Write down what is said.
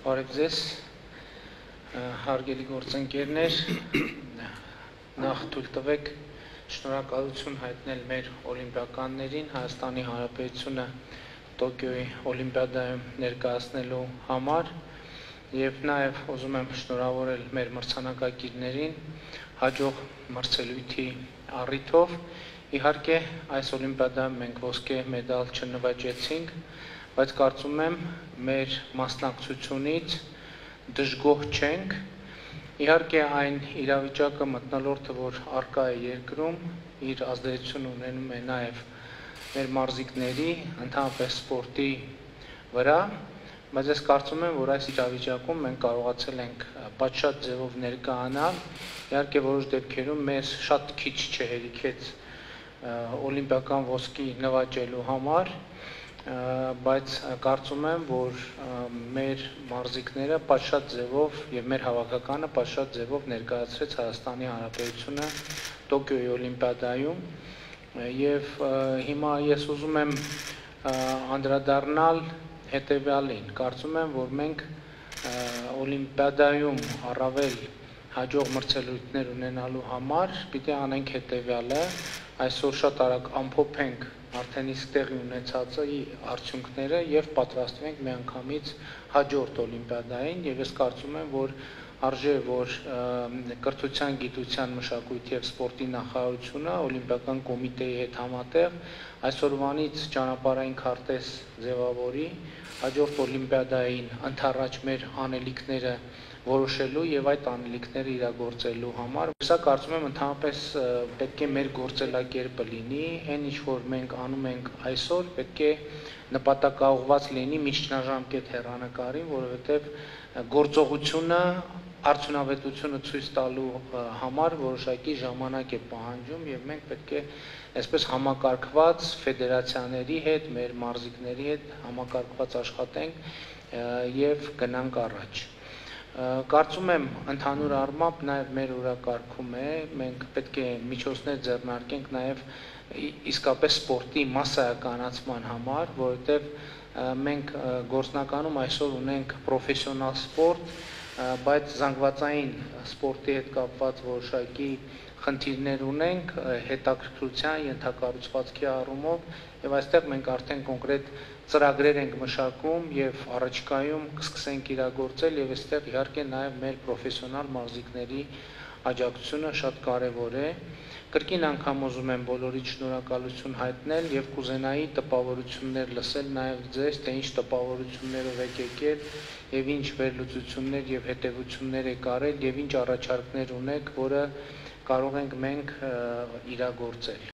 Բարև ձեզ, հարգելի գործընկերներ, նախ թույլ տվեք շնորհակալություն հայտնել մեր օլիմպիականներին, Հայաստանի Հանրապետությունը Տոկիոյի օլիմպիադայում ներկայացնելու համար եւ նաեւ ուզում եմ շնորհավորել մեր մրցանակակիրներին հաջող մրցելույթի առիթով։ Իհարկե, այս օլիմպիադայում մենք ոսկե մեդալ չնվաճեցինք, բայց կարծում եմ մեր մասնակցությունից դժգոհ չենք։ Իհարկե այն իրավիճակը մթնոլորտը, որ առկա է երկրում, իր ազդեցություն ունենում է նաև մեր մարզիկների, ընդհանրապես սպորտի վրա, բայց ես կարծում եմ, որ այս իրավիճակում մենք կարողացել ենք պատշաճ ձևով ներկայանալ։ Իհարկե որոշ դեպքերում մեզ շատ քիչ չհերիքեց օլիմպիական ոսկի նվաճելու համար, բայց կարծում եմ, որ մեր մարզիկները պատշաճ ձևով եւ մեր հավաքականը պատշաճ ձևով ներկայացրեց Հայաստանի Հանրապետությունը Տոկիոյի օլիմպիադայում եւ հիմա ես ուզում եմ անդրադառնալ հետեւյալին։ Կարծում եմ, որ մենք օլիմպիադայում առավել հաջող մրցելույթներ ունենալու համար պիտի անենք հետեւյալը, այսօր շատ արագ ամփոփենք արդեն իսկ տեղի ունեցածի արդյունքները եւ պատրաստվենք միանգամից հաջորդ օլիմպիադային եւ ես կարծում եմ, որ արժե որ կրթության, գիտության, մշակույթի եւ սպորտի նախարարությունը օլիմպիական կոմիտեի հետ համատեղ այսօրվանից ճանապարհային քարտեզ ձևավորի հաջորդ օլիմպիադային ընդառաջ մեր անելիքները որոշելու եւ այդ անելիքները իրագործելու համար։ Սա կարծում եմ ընդհանրապես պետք է մեր գործելակերպը լինի, այն ինչ որ մենք անում ենք այսօր, պետք է նպատակաուղղված լինի միջնաժամկետ հեռանկարին, որովհետեւ գործողությունը արդյունավետությունը ցույց տալու համար որոշակի ժամանակ է պահանջում եւ մենք պետք է այսպես համակարգված ֆեդերացիաների հետ, մեր մարզիկների հետ համակարգված աշխատենք եւ գնանք առաջ։ Կարծում եմ ընդհանուր առմամբ նաև մեր օրակարգում է, մենք պետք է միջոցներ ձեռնարկենք նաև իսկապես սպորտի մասսայականացման համար, որովհետև մենք գործնականում այսօր ունենք պրոֆեսիոնալ սպորտ, բայց զանգվածային սպորտի հետ կապված որոշակի խնդիրներ ունենք հետաքրքրության, ենթակառուցվածքի առումով եւ այստեղ մենք արդեն կոնկրետ ծրագրեր ենք մշակում եւ առաջիկայում կսկսենք իրագործել եւ այստեղ իհարկե նաեւ մեր պրոֆեսիոնալ մարզիկների աջակցությունը շատ կարեւոր է։ Կրկին անգամ ուզում եմ բոլորիդ շնորհակալություն հայտնել եւ կուզենայի տպավորություններ լսել նաեւ ձեզ, թե ինչ տպավորություններով եք եկել եւ ինչ վերլուծություններ եւ հետեւություններ եք արել եւ ինչ առաջարկներ ունեք, որը կարող ենք մենք իրագործել։